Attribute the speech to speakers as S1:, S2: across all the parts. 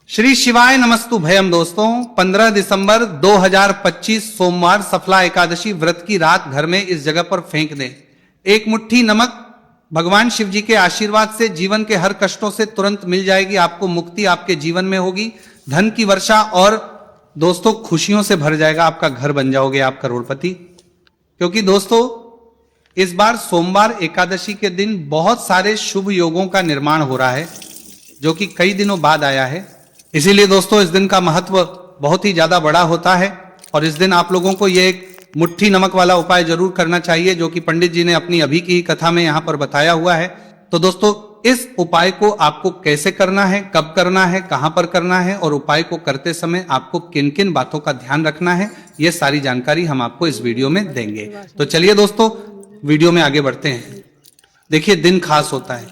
S1: श्री शिवाय नमस्तु भयम। दोस्तों 15 दिसंबर 2025 सोमवार सफला एकादशी व्रत की रात घर में इस जगह पर फेंक दें। एक मुट्ठी नमक भगवान शिव जी के आशीर्वाद से जीवन के हर कष्टों से तुरंत मिल जाएगी। आपको मुक्ति आपके जीवन में होगी, धन की वर्षा और दोस्तों खुशियों से भर जाएगा। आपका घर बन जाओगे आप करोड़पति। क्योंकि दोस्तों इस बार सोमवार एकादशी के दिन बहुत सारे शुभ योगों का निर्माण हो रहा है जो कि कई दिनों बाद आया है। इसीलिए दोस्तों इस दिन का महत्व बहुत ही ज्यादा बड़ा होता है और इस दिन आप लोगों को ये एक मुट्ठी नमक वाला उपाय जरूर करना चाहिए जो कि पंडित जी ने अपनी अभी की कथा में यहाँ पर बताया हुआ है। तो दोस्तों इस उपाय को आपको कैसे करना है, कब करना है, कहां पर करना है और उपाय को करते समय आपको किन किन बातों का ध्यान रखना है, ये सारी जानकारी हम आपको इस वीडियो में देंगे। तो चलिए दोस्तों वीडियो में आगे बढ़ते हैं। देखिए दिन खास होता है,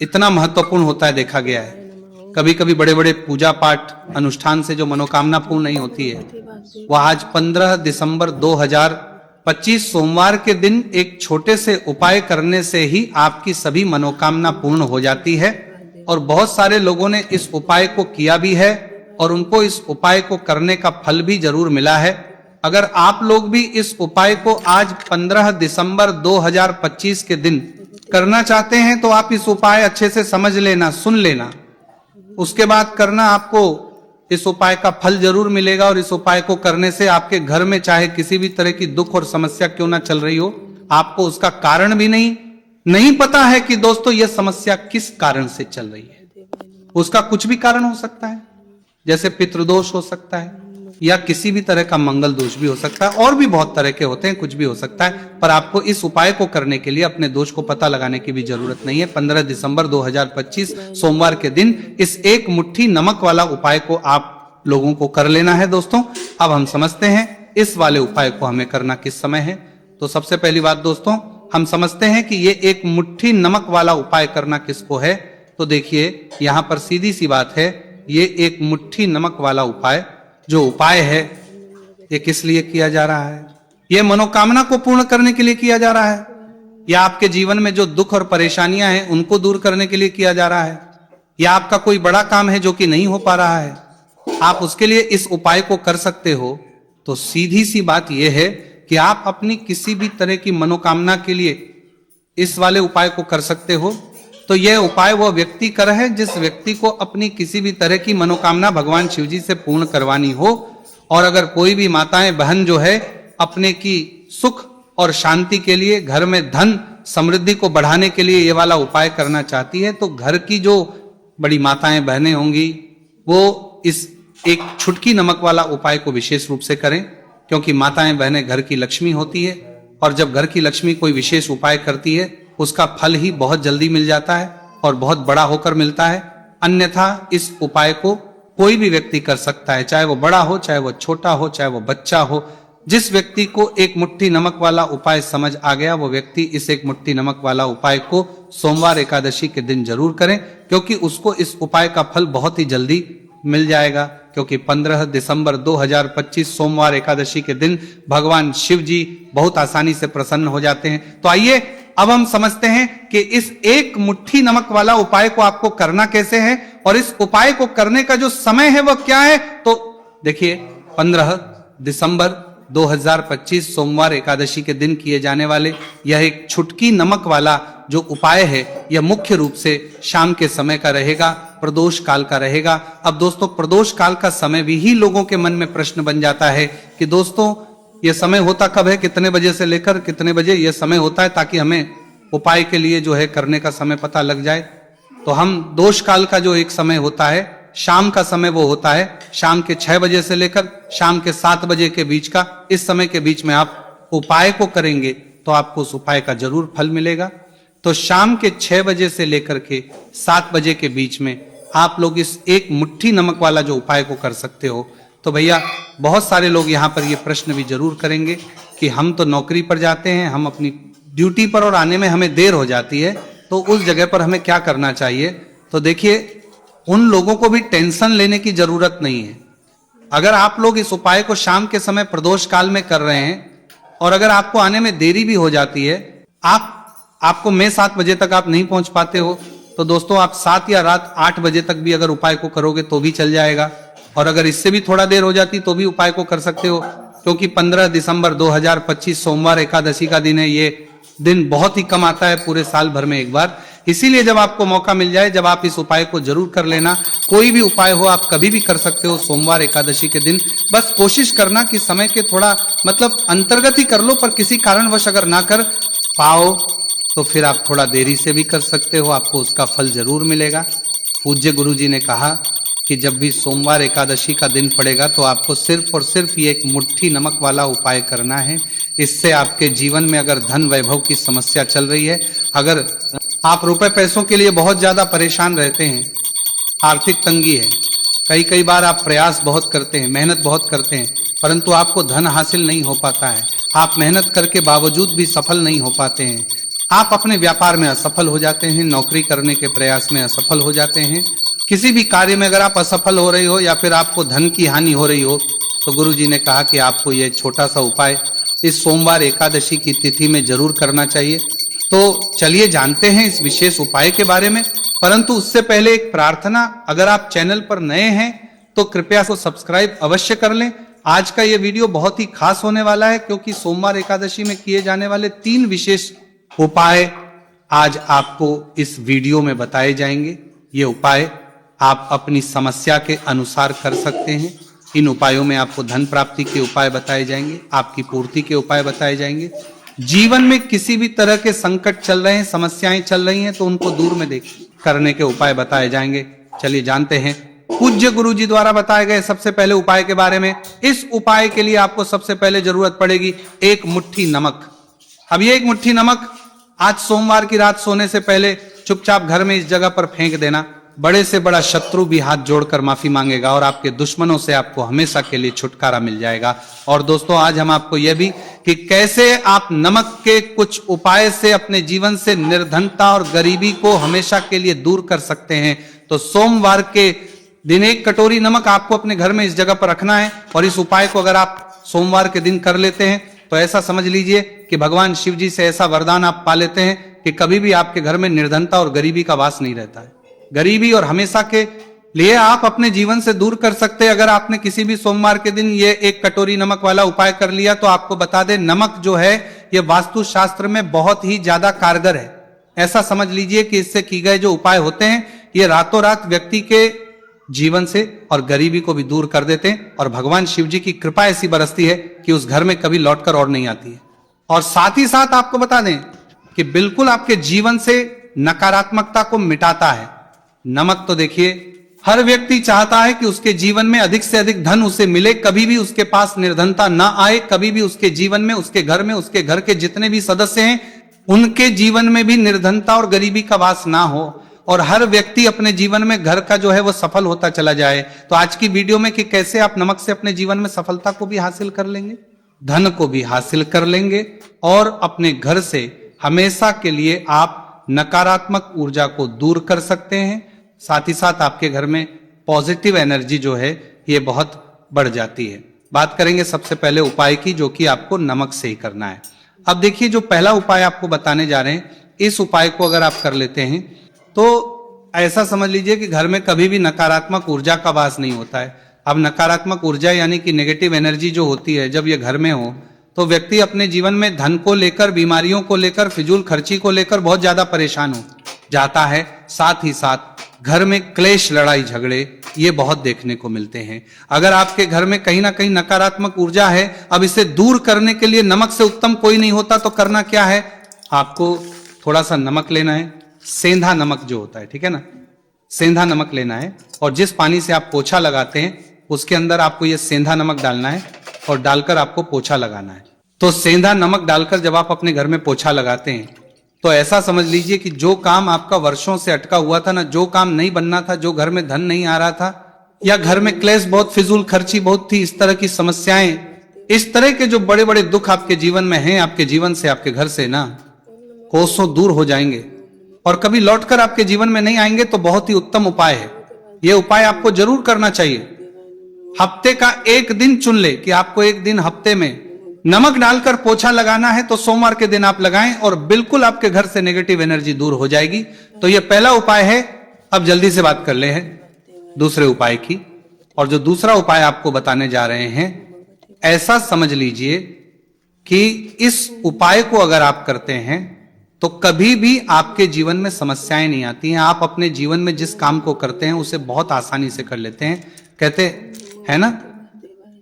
S1: इतना महत्वपूर्ण होता है, देखा गया है कभी कभी बड़े बड़े पूजा पाठ अनुष्ठान से जो मनोकामना पूर्ण नहीं होती है वह आज 15 दिसंबर 2025 सोमवार के दिन एक छोटे से उपाय करने से ही आपकी सभी मनोकामना पूर्ण हो जाती है। और बहुत सारे लोगों ने इस उपाय को किया भी है और उनको इस उपाय को करने का फल भी जरूर मिला है। अगर आप लोग भी इस उपाय को आज 15 दिसंबर 2025 के दिन करना चाहते हैं तो आप इस उपाय अच्छे से समझ लेना, सुन लेना, उसके बाद करना। आपको इस उपाय का फल जरूर मिलेगा और इस उपाय को करने से आपके घर में चाहे किसी भी तरह की दुख और समस्या क्यों ना चल रही हो, आपको उसका कारण भी नहीं पता है कि दोस्तों यह समस्या किस कारण से चल रही है। उसका कुछ भी कारण हो सकता है, जैसे पितृदोष हो सकता है या किसी भी तरह का मंगल दोष भी हो सकता है, और भी बहुत तरह के होते हैं, कुछ भी हो सकता है। पर आपको इस उपाय को करने के लिए अपने दोष को पता लगाने की भी जरूरत नहीं है। 15 दिसंबर 2025 सोमवार के दिन इस एक मुट्ठी नमक वाला उपाय को आप लोगों को कर लेना है। दोस्तों अब हम समझते हैं इस वाले उपाय को हमें करना किस समय है। तो सबसे पहली बात दोस्तों हम समझते हैं कि ये एक मुट्ठी नमक वाला उपाय करना किसको है। तो देखिए यहां पर सीधी सी बात है, ये एक मुट्ठी नमक वाला उपाय जो उपाय है ये किस लिए किया जा रहा है? ये मनोकामना को पूर्ण करने के लिए किया जा रहा है या आपके जीवन में जो दुख और परेशानियां हैं उनको दूर करने के लिए किया जा रहा है, या आपका कोई बड़ा काम है जो कि नहीं हो पा रहा है, आप उसके लिए इस उपाय को कर सकते हो। तो सीधी सी बात यह है कि आप अपनी किसी भी तरह की मनोकामना के लिए इस वाले उपाय को कर सकते हो। तो यह उपाय वह व्यक्ति कर है जिस व्यक्ति को अपनी किसी भी तरह की मनोकामना भगवान शिव जी से पूर्ण करवानी हो। और अगर कोई भी माताएं बहन जो है अपने की सुख और शांति के लिए, घर में धन समृद्धि को बढ़ाने के लिए ये वाला उपाय करना चाहती है, तो घर की जो बड़ी माताएं बहनें होंगी वो इस एक छुटकी नमक वाला उपाय को विशेष रूप से करें। क्योंकि माताएं बहनें घर की लक्ष्मी होती है और जब घर की लक्ष्मी कोई विशेष उपाय करती है उसका फल ही बहुत जल्दी मिल जाता है और बहुत बड़ा होकर मिलता है। अन्यथा इस उपाय को कोई भी व्यक्ति कर सकता है, चाहे वो बड़ा हो, चाहे वो छोटा हो, चाहे वो बच्चा हो। जिस व्यक्ति को एक मुट्ठी नमक वाला उपाय समझ आ गया वो व्यक्ति इस एक मुट्ठी नमक वाला उपाय को सोमवार एकादशी के दिन जरूर करें, क्योंकि उसको इस उपाय का फल बहुत ही जल्दी मिल जाएगा। क्योंकि 15 दिसंबर 2025 सोमवार एकादशी के दिन भगवान शिव जी बहुत आसानी से प्रसन्न हो जाते हैं। तो आइए अब हम समझते हैं कि इस एक मुट्ठी नमक वाला उपाय को आपको करना कैसे है और इस उपाय को करने का जो समय है वह क्या है। तो देखिए 15 दिसंबर 2025 सोमवार एकादशी के दिन किए जाने वाले यह एक छुटकी नमक वाला जो उपाय है यह मुख्य रूप से शाम के समय का रहेगा, प्रदोष काल का रहेगा। अब दोस्तों प्रदोष काल का समय भी ही लोगों के मन में प्रश्न बन जाता है कि दोस्तों यह समय होता कब है, कितने बजे से लेकर कितने बजे यह समय होता है, ताकि हमें उपाय के लिए जो है करने का समय पता लग जाए। तो हम दोष काल का जो एक समय होता है, शाम का समय वो होता है शाम के 6 बजे से लेकर शाम के 7 बजे के बीच का। इस समय के बीच में आप उपाय को करेंगे तो आपको उस उपाय का जरूर फल मिलेगा। तो शाम के 6 बजे से लेकर के 7 बजे के बीच में आप लोग इस एक मुट्ठी नमक वाला जो उपाय को कर सकते हो। तो भैया बहुत सारे लोग यहाँ पर ये प्रश्न भी जरूर करेंगे कि हम तो नौकरी पर जाते हैं, हम अपनी ड्यूटी पर और आने में हमें देर हो जाती है, तो उस जगह पर हमें क्या करना चाहिए। तो देखिए उन लोगों को भी टेंशन लेने की जरूरत नहीं है। अगर आप लोग इस उपाय को शाम के समय प्रदोष काल में कर रहे हैं और अगर आपको आने में देरी भी हो जाती है, आपको मैं 7 बजे तक आप नहीं पहुंच पाते हो, तो दोस्तों आप 7 या रात 8 बजे तक भी अगर उपाय को करोगे तो भी चल जाएगा, और अगर इससे भी थोड़ा देर हो जाती तो भी उपाय को कर सकते हो, क्योंकि 15 दिसंबर 2025 सोमवार एकादशी का दिन है। ये दिन बहुत ही कम आता है पूरे साल भर में एक बार, इसीलिए जब आपको मौका मिल जाए जब आप इस उपाय को जरूर कर लेना। कोई भी उपाय हो आप कभी भी कर सकते हो सोमवार एकादशी के दिन, बस कोशिश करना कि समय के थोड़ा मतलब अंतर्गत ही कर लो, पर किसी कारणवश अगर ना कर पाओ तो फिर आप थोड़ा देरी से भी कर सकते हो, आपको उसका फल जरूर मिलेगा। पूज्य गुरु जी ने कहा कि जब भी सोमवार एकादशी का दिन पड़ेगा तो आपको सिर्फ और सिर्फ ये एक मुट्ठी नमक वाला उपाय करना है। इससे आपके जीवन में अगर धन वैभव की समस्या चल रही है, अगर आप रुपए पैसों के लिए बहुत ज्यादा परेशान रहते हैं, आर्थिक तंगी है, कई बार आप प्रयास बहुत करते हैं, मेहनत बहुत करते हैं, परंतु आपको धन हासिल नहीं हो पाता है, आप मेहनत करके बावजूद भी सफल नहीं हो पाते हैं, आप अपने व्यापार में असफल हो जाते हैं, नौकरी करने के प्रयास में असफल हो जाते हैं, किसी भी कार्य में अगर आप असफल हो रही हो या फिर आपको धन की हानि हो रही हो, तो गुरु जी ने कहा कि आपको यह छोटा सा उपाय इस सोमवार एकादशी की तिथि में जरूर करना चाहिए। तो चलिए जानते हैं इस विशेष उपाय के बारे में, परंतु उससे पहले एक प्रार्थना, अगर आप चैनल पर नए हैं तो कृपया को सब्सक्राइब अवश्य कर लें। आज का यह वीडियो बहुत ही खास होने वाला है, क्योंकि सोमवार एकादशी में किए जाने वाले 3 विशेष उपाय आज आपको इस वीडियो में बताए जाएंगे। ये उपाय आप अपनी समस्या के अनुसार कर सकते हैं। इन उपायों में आपको धन प्राप्ति के उपाय बताए जाएंगे, आपकी पूर्ति के उपाय बताए जाएंगे। जीवन में किसी भी तरह के संकट चल रहे हैं, समस्याएं चल रही हैं, तो उनको दूर में करने के उपाय बताए जाएंगे। चलिए जानते हैं पूज्य गुरु जी द्वारा बताए गए सबसे पहले उपाय के बारे में। इस उपाय के लिए आपको सबसे पहले जरूरत पड़ेगी 1 मुट्ठी नमक। अब ये 1 मुट्ठी नमक आज सोमवार की रात सोने से पहले चुपचाप घर में इस जगह पर फेंक देना। बड़े से बड़ा शत्रु भी हाथ जोड़कर माफी मांगेगा और आपके दुश्मनों से आपको हमेशा के लिए छुटकारा मिल जाएगा। और दोस्तों आज हम आपको यह भी कि कैसे आप नमक के कुछ उपाय से अपने जीवन से निर्धनता और गरीबी को हमेशा के लिए दूर कर सकते हैं। तो सोमवार के दिन 1 कटोरी नमक आपको अपने घर में इस जगह पर रखना है, और इस उपाय को अगर आप सोमवार के दिन कर लेते हैं तो ऐसा समझ लीजिए कि भगवान शिव जी से ऐसा वरदान आप पा लेते हैं कि कभी भी आपके घर में निर्धनता और गरीबी का वास नहीं रहता है। गरीबी और हमेशा के लिए आप अपने जीवन से दूर कर सकते हैं। अगर आपने किसी भी सोमवार के दिन ये 1 कटोरी नमक वाला उपाय कर लिया, तो आपको बता दें नमक जो है ये वास्तु शास्त्र में बहुत ही ज्यादा कारगर है। ऐसा समझ लीजिए कि इससे की गए जो उपाय होते हैं ये रातों रात व्यक्ति के जीवन से और गरीबी को भी दूर कर देते हैं, और भगवान शिव जी की कृपा ऐसी बरसती है कि उस घर में कभी लौटकर और नहीं आती है। और साथ ही साथ आपको बता दें कि बिल्कुल आपके जीवन से नकारात्मकता को मिटाता है। नमक तो देखिए हर व्यक्ति चाहता है कि उसके जीवन में अधिक से अधिक धन उसे मिले, कभी भी उसके पास निर्धनता ना आए, कभी भी उसके जीवन में, उसके घर में, उसके घर के जितने भी सदस्य हैं उनके जीवन में भी निर्धनता और गरीबी का वास ना हो, और हर व्यक्ति अपने जीवन में घर का जो है वो सफल होता चला जाए। तो आज की वीडियो में कि कैसे आप नमक से अपने जीवन में सफलता को भी हासिल कर लेंगे, धन को भी हासिल कर लेंगे, और अपने घर से हमेशा के लिए आप नकारात्मक ऊर्जा को दूर कर सकते हैं। साथ ही साथ आपके घर में पॉजिटिव एनर्जी जो है ये बहुत बढ़ जाती है। बात करेंगे सबसे पहले उपाय की, जो कि आपको नमक से ही करना है। अब देखिए जो पहला उपाय आपको बताने जा रहे हैं, इस उपाय को अगर आप कर लेते हैं तो ऐसा समझ लीजिए कि घर में कभी भी नकारात्मक ऊर्जा का वास नहीं होता है। अब नकारात्मक ऊर्जा यानी कि नेगेटिव एनर्जी जो होती है, जब ये घर में हो तो व्यक्ति अपने जीवन में धन को लेकर, बीमारियों को लेकर, फिजूल खर्ची को लेकर बहुत ज्यादा परेशान हो जाता है। साथ ही साथ घर में क्लेश, लड़ाई झगड़े ये बहुत देखने को मिलते हैं। अगर आपके घर में कहीं ना कहीं नकारात्मक ऊर्जा है, अब इसे दूर करने के लिए नमक से उत्तम कोई नहीं होता। तो करना क्या है, आपको थोड़ा सा नमक लेना है, सेंधा नमक जो होता है, ठीक है ना, सेंधा नमक लेना है, और जिस पानी से आप पोछा लगाते हैं उसके अंदर आपको ये सेंधा नमक डालना है और डालकर आपको पोछा लगाना है। तो सेंधा नमक डालकर जब आप अपने घर में पोछा लगाते हैं तो ऐसा समझ लीजिए कि जो काम आपका वर्षों से अटका हुआ था ना, जो काम नहीं बनना था, जो घर में धन नहीं आ रहा था, या घर में क्लेश बहुत, फिजूल खर्ची बहुत थी, इस तरह की समस्याएं, इस तरह के जो बड़े बड़े दुख आपके जीवन में हैं, आपके जीवन से, आपके घर से ना कोसों दूर हो जाएंगे और कभी लौटकर आपके जीवन में नहीं आएंगे। तो बहुत ही उत्तम उपाय है, यह उपाय आपको जरूर करना चाहिए। हफ्ते का एक दिन चुन ले कि आपको एक दिन हफ्ते में नमक डालकर पोछा लगाना है तो सोमवार के दिन आप लगाएं और बिल्कुल आपके घर से नेगेटिव एनर्जी दूर हो जाएगी। तो यह पहला उपाय है। अब जल्दी से बात कर ले हैं दूसरे उपाय की। और जो दूसरा उपाय आपको बताने जा रहे हैं, ऐसा समझ लीजिए कि इस उपाय को अगर आप करते हैं तो कभी भी आपके जीवन में समस्याएं नहीं आती हैं। आप अपने जीवन में जिस काम को करते हैं उसे बहुत आसानी से कर लेते हैं। कहते हैं ना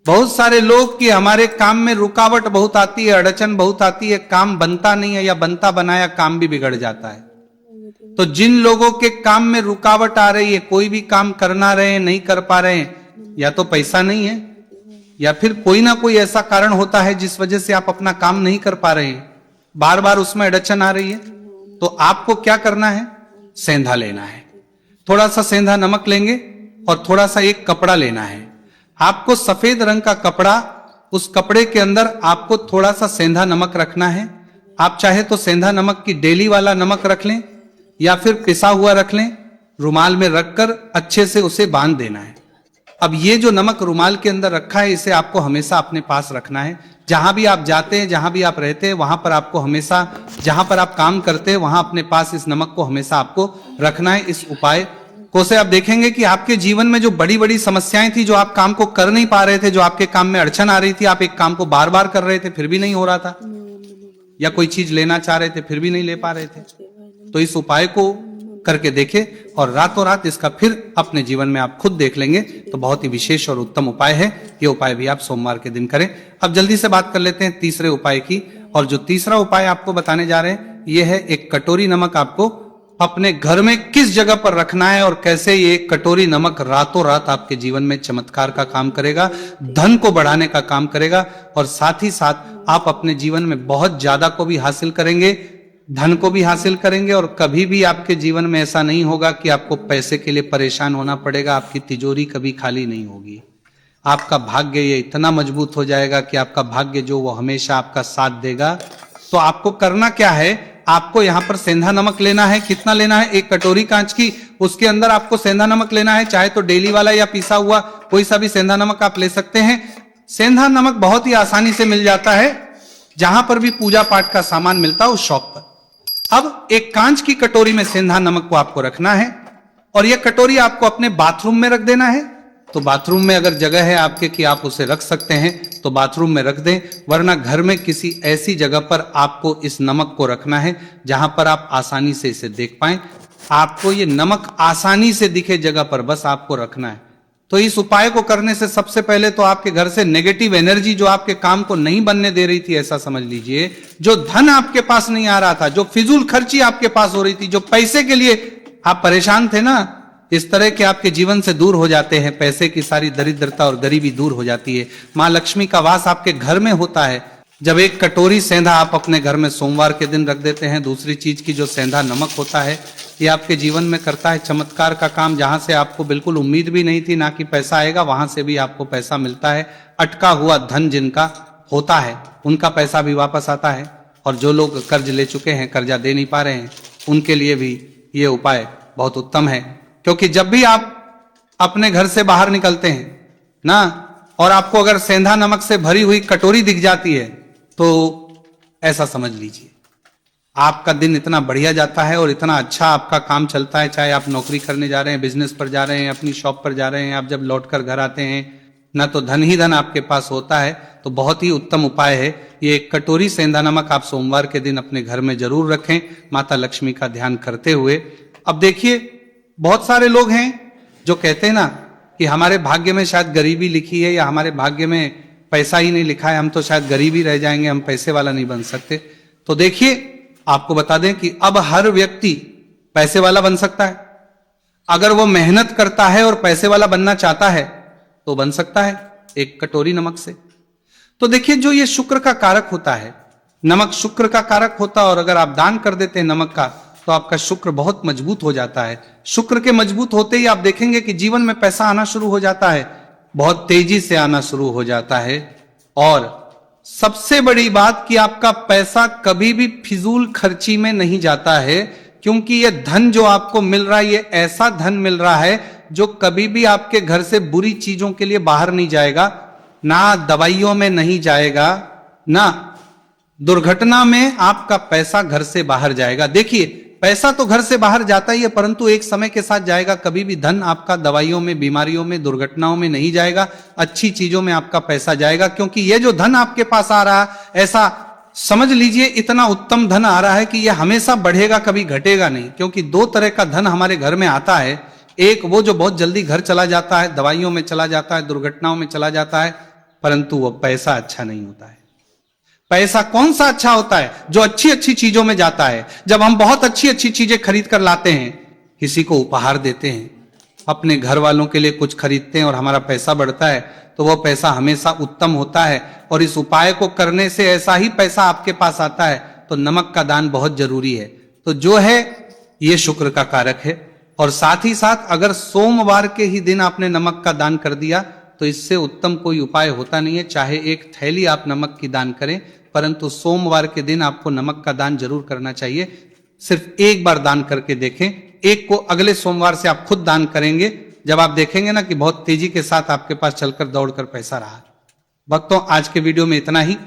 S1: बहुत सारे लोग कि हमारे काम में रुकावट बहुत आती है, अड़चन बहुत आती है, काम बनता नहीं है या बनता बनाया काम भी बिगड़ जाता है। तो जिन लोगों के काम में रुकावट आ रही है, कोई भी काम करना रहे हैं नहीं कर पा रहे हैं, या तो पैसा नहीं है या फिर कोई ना कोई ऐसा कारण होता है जिस वजह से आप अपना काम नहीं कर पा रहे हैं, बार बार उसमें अड़चन आ रही है, तो आपको क्या करना है? सेंधा लेना है। थोड़ा सा सेंधा नमक लेंगे और थोड़ा सा एक कपड़ा लेना है। आपको सफेद रंग का कपड़ा, उस कपड़े के अंदर आपको थोड़ा सा सेंधा नमक रखना है। आप चाहे तो सेंधा नमक की डेली वाला नमक रख लें या फिर पिसा हुआ रख लें। रुमाल में रखकर अच्छे से उसे बांध देना है। अब ये जो नमक रुमाल के अंदर रखा है, इसे आपको हमेशा अपने पास रखना है। जहां भी आप जाते हैं, जहां भी आप रहते हैं, वहां पर आपको हमेशा, जहां पर आप काम करते हैं वहां अपने पास इस नमक को हमेशा आपको रखना है। इस उपाय को से आप देखेंगे कि आपके जीवन में जो बड़ी बड़ी समस्याएं थी, जो आप काम को कर नहीं पा रहे थे, जो आपके काम में अड़चन आ रही थी, आप एक काम को बार बार कर रहे थे फिर भी नहीं हो रहा था, या कोई चीज लेना चाह रहे थे फिर भी नहीं ले पा रहे थे, तो इस उपाय को करके देखें और रातों रात इसका फिर अपने जीवन में आप खुद देख लेंगे। तो बहुत ही विशेष और उत्तम उपाय है। ये उपाय भी आप सोमवार के दिन करें। अब जल्दी से बात कर लेते हैं तीसरे उपाय की। और जो तीसरा उपाय आपको बताने जा रहे हैं, ये है एक कटोरी नमक आपको अपने घर में किस जगह पर रखना है और कैसे ये कटोरी नमक रातों रात आपके जीवन में चमत्कार का काम करेगा, धन को बढ़ाने का काम करेगा, और साथ ही साथ आप अपने जीवन में बहुत ज्यादा को भी हासिल करेंगे, धन को भी हासिल करेंगे, और कभी भी आपके जीवन में ऐसा नहीं होगा कि आपको पैसे के लिए परेशान होना पड़ेगा। आपकी तिजोरी कभी खाली नहीं होगी। आपका भाग्य ये इतना मजबूत हो जाएगा कि आपका भाग्य जो वो हमेशा आपका साथ देगा। तो आपको करना क्या है? आपको यहां पर सेंधा नमक लेना है। कितना लेना है? एक कटोरी कांच की, उसके अंदर आपको सेंधा नमक लेना है। चाहे तो डेली वाला या पिसा हुआ कोई सा भी सेंधा नमक आप ले सकते हैं। सेंधा नमक बहुत ही आसानी से मिल जाता है जहां पर भी पूजा पाठ का सामान मिलता है उस शॉप पर। अब एक कांच की कटोरी में सेंधा नमक को आपको रखना है और यह कटोरी आपको अपने बाथरूम में रख देना है। तो बाथरूम में अगर जगह है आपके कि आप उसे रख सकते हैं तो बाथरूम में रख दें, वरना घर में किसी ऐसी जगह पर आपको इस नमक को रखना है जहां पर आप आसानी से इसे देख पाएं। आपको ये नमक आसानी से दिखे जगह पर बस आपको रखना है। तो इस उपाय को करने से सबसे पहले तो आपके घर से नेगेटिव एनर्जी जो आपके काम को नहीं बनने दे रही थी, ऐसा समझ लीजिए, जो धन आपके पास नहीं आ रहा था, जो फिजूल खर्ची आपके पास हो रही थी, जो पैसे के लिए आप परेशान थे ना, इस तरह के आपके जीवन से दूर हो जाते हैं। पैसे की सारी दरिद्रता और गरीबी दूर हो जाती है। मां लक्ष्मी का वास आपके घर में होता है जब एक कटोरी सेंधा आप अपने घर में सोमवार के दिन रख देते हैं। दूसरी चीज की जो सेंधा नमक होता है, ये आपके जीवन में करता है चमत्कार का काम। जहां से आपको बिल्कुल उम्मीद भी नहीं थी ना कि पैसा आएगा, वहां से भी आपको पैसा मिलता है। अटका हुआ धन जिनका होता है उनका पैसा भी वापस आता है, और जो लोग कर्ज ले चुके हैं, कर्जा दे नहीं पा रहे हैं, उनके लिए भी ये उपाय बहुत उत्तम है। क्योंकि जब भी आप अपने घर से बाहर निकलते हैं ना, और आपको अगर सेंधा नमक से भरी हुई कटोरी दिख जाती है, तो ऐसा समझ लीजिए आपका दिन इतना बढ़िया जाता है और इतना अच्छा आपका काम चलता है। चाहे आप नौकरी करने जा रहे हैं, बिजनेस पर जा रहे हैं, अपनी शॉप पर जा रहे हैं, आप जब लौटकर घर आते हैं ना, तो धन ही धन आपके पास होता है। तो बहुत ही उत्तम उपाय है ये। एक कटोरी सेंधा नमक आप सोमवार के दिन अपने घर में जरूर रखें, माता लक्ष्मी का ध्यान करते हुए। अब देखिए, बहुत सारे लोग हैं जो कहते हैं ना कि हमारे भाग्य में शायद गरीबी लिखी है, या हमारे भाग्य में पैसा ही नहीं लिखा है, हम तो शायद गरीब ही रह जाएंगे, हम पैसे वाला नहीं बन सकते। तो देखिए, आपको बता दें कि अब हर व्यक्ति पैसे वाला बन सकता है। अगर वो मेहनत करता है और पैसे वाला बनना चाहता है तो बन सकता है एक कटोरी नमक से। तो देखिए, जो ये शुक्र का कारक होता है, नमक शुक्र का कारक होता है, और अगर आप दान कर देते हैं नमक का तो आपका शुक्र बहुत मजबूत हो जाता है। शुक्र के मजबूत होते ही आप देखेंगे कि जीवन में पैसा आना शुरू हो जाता है, बहुत तेजी से आना शुरू हो जाता है। और सबसे बड़ी बात कि आपका पैसा कभी भी फिजूल खर्ची में नहीं जाता है, क्योंकि यह धन जो आपको मिल रहा है, ये ऐसा धन मिल रहा है जो कभी भी आपके घर से बुरी चीजों के लिए बाहर नहीं जाएगा, ना दवाइयों में नहीं जाएगा, ना दुर्घटना में आपका पैसा घर से बाहर जाएगा। देखिए, पैसा तो घर से बाहर जाता ही है, परंतु एक समय के साथ जाएगा। कभी भी धन आपका दवाइयों में, बीमारियों में, दुर्घटनाओं में नहीं जाएगा, अच्छी चीजों में आपका पैसा जाएगा। क्योंकि ये जो धन आपके पास आ रहा है, ऐसा समझ लीजिए इतना उत्तम धन आ रहा है कि यह हमेशा बढ़ेगा, कभी घटेगा नहीं। क्योंकि दो तरह का धन हमारे घर में आता है। एक वो जो बहुत जल्दी घर चला जाता है, दवाइयों में चला जाता है, दुर्घटनाओं में चला जाता है, परंतु वो पैसा अच्छा नहीं होता है। पैसा कौन सा अच्छा होता है? जो अच्छी अच्छी चीजों में जाता है। जब हम बहुत अच्छी अच्छी चीजें खरीद कर लाते हैं, किसी को उपहार देते हैं, अपने घर वालों के लिए कुछ खरीदते हैं और हमारा पैसा बढ़ता है, तो वह पैसा हमेशा उत्तम होता है। और इस उपाय को करने से ऐसा ही पैसा आपके पास आता है। तो नमक का दान बहुत जरूरी है। तो जो है ये शुक्र का कारक है। और साथ ही साथ अगर सोमवार के ही दिन आपने नमक का दान कर दिया, तो इससे उत्तम कोई उपाय होता नहीं है। चाहे एक थैली आप नमक की दान करें, परंतु सोमवार के दिन आपको नमक का दान जरूर करना चाहिए। सिर्फ एक बार दान करके देखें। एक को अगले सोमवार से आप खुद दान करेंगे, जब आप देखेंगे ना कि बहुत तेजी के साथ आपके पास चलकर दौड़कर पैसा रहा। भक्तों, आज के वीडियो में इतना ही।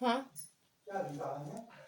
S2: हाँ
S1: क्या निकालेंगे?